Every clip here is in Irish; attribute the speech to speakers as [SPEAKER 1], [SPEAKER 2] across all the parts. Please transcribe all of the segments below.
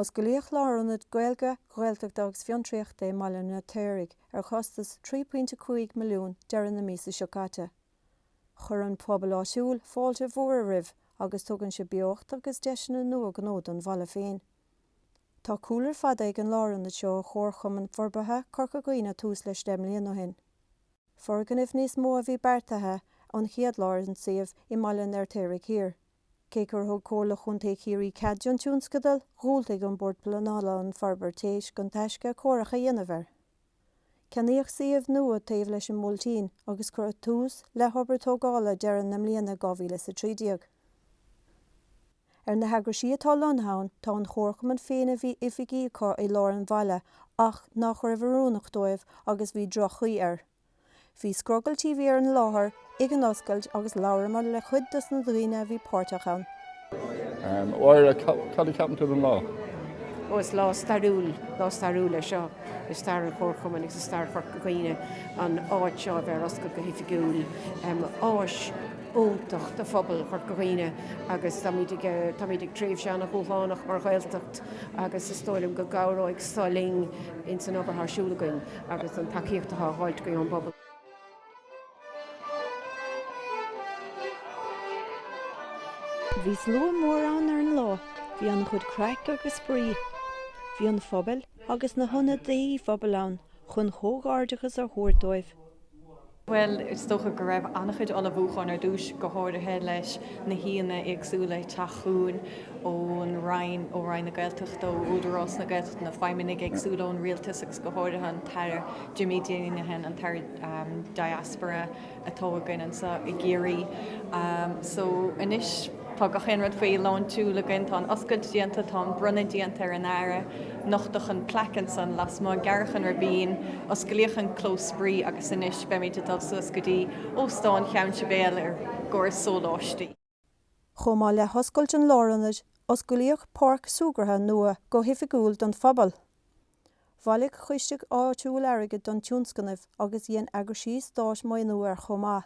[SPEAKER 1] Osclaíodh Lárionad Gaeilge Gaeltachta agus Fheirtéaraigh mBaile chostas 3.5 milliún deireadh na míosa seo caite. Chuir an pobal áitiúil fáilte mhór a ribh agus tugann sé beocht agus deiseanna nua gnód an bhaile féin. Tá cúlar fada ag an Lárionad seo a chóir Chomh Forbartha Corca Dhuibhne tús leis 10 milliún ó hin. Forgan if níos mó a bhí beartathe an chiad Lárionad siomh I mBaile Fheirtéaraigh hir. Cégur thug cóla chuntaigh hirí cadion túnscadal, ghúltaigh an bord planála an Forbartéis gan teisce córacha dhéanamhar. Ceannaíoch siomh nua taobh leis an múltín agus chuir tús le hobar tógála deireadh na mbliana 2013. Na heagraí atá lonthán tá an chóircham an féin a bhí hoifigiúil I lár an bhaile ach nach raibh arúnach dóibh agus bhí drochaí ar. Bhí scrogaltí bhí ar an láthair ag an Oscailt agus labhair le chuid dus na Dhuibhne bhí páirteach ann.
[SPEAKER 2] Oir cad ceapan tú an lá?
[SPEAKER 3] Os lá starúil lei seo is star an chóircham agus is star Corca Dhuibhne an áit seo bhar Oscailt go hoifigiúil áis óntacht a phobal Corca Dhuibhne agus tá mídig tríomh seanna chomhánach mar Gaeltacht agus is stoilm go gabhróidh stáling in san obair siúlagain agus an takeíocht a háilt go an pobal.
[SPEAKER 1] Bhí slua mór an ar an lá, bhí an chud craic agus sprí. Bhí an phobal agus na honna daí phobal ann, chun chógáirdeachas ar thuairdóibh.
[SPEAKER 4] Well, is tócha go raibh annachchuid ola bhuachan ar dúis go háirithe leis na híana agsúla taachún ón Rhein na Gaeltachta ó údarrás na Gaeltachta na feiminig agsúla ón rialtas agus go háirithe an tair Jimmy Déanahan an tair diaspora atógain an sa I géirí. So inis tá go chéanrad faoi lán tú le gin tá oscailt dianta tá brunna dianta ar an aire nochtach an plecan san las má garchan ar bíon osclaíodh an clós sprí agus inis beimiid atá suas go dtí óstáin cheann se béal ar gcóir sóláistí.
[SPEAKER 1] Chomh le hoscailt an Lárionad Osclaíodh páirc súgartha nua go hoifigiúil don phobal. Bhaile chuisteach áitiúil airige don túnscanmh agus dhéon agraí stáit mai nua ar Chomh.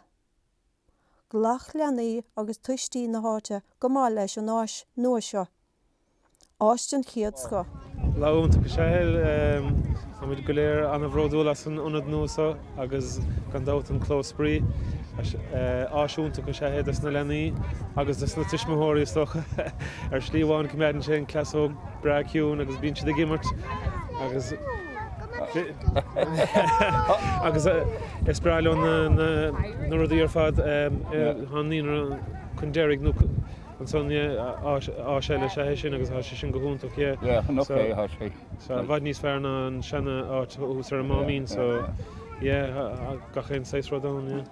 [SPEAKER 1] Glach leanaí agus tuistí na háite go má leis an áis nua seo. Áistin chiad sco.
[SPEAKER 5] Laúnta go séil muid go léir anna bhródúil as an únad núsa agus gan dát an clós sprí áisiúnta go séhéad as na leanaí agus na tuismóirí stocha ar slíomháin go méidann sé an clasó breaciún agus bíonn siad gimmart agus agus is breáilún na rudaí ar fad tháiníon chun deireadh nó an sonne áisiile sé sin agus há sin go húntaach bhaid níos fearna an sena áit ús ar an mámín so gachéon 6 rodán.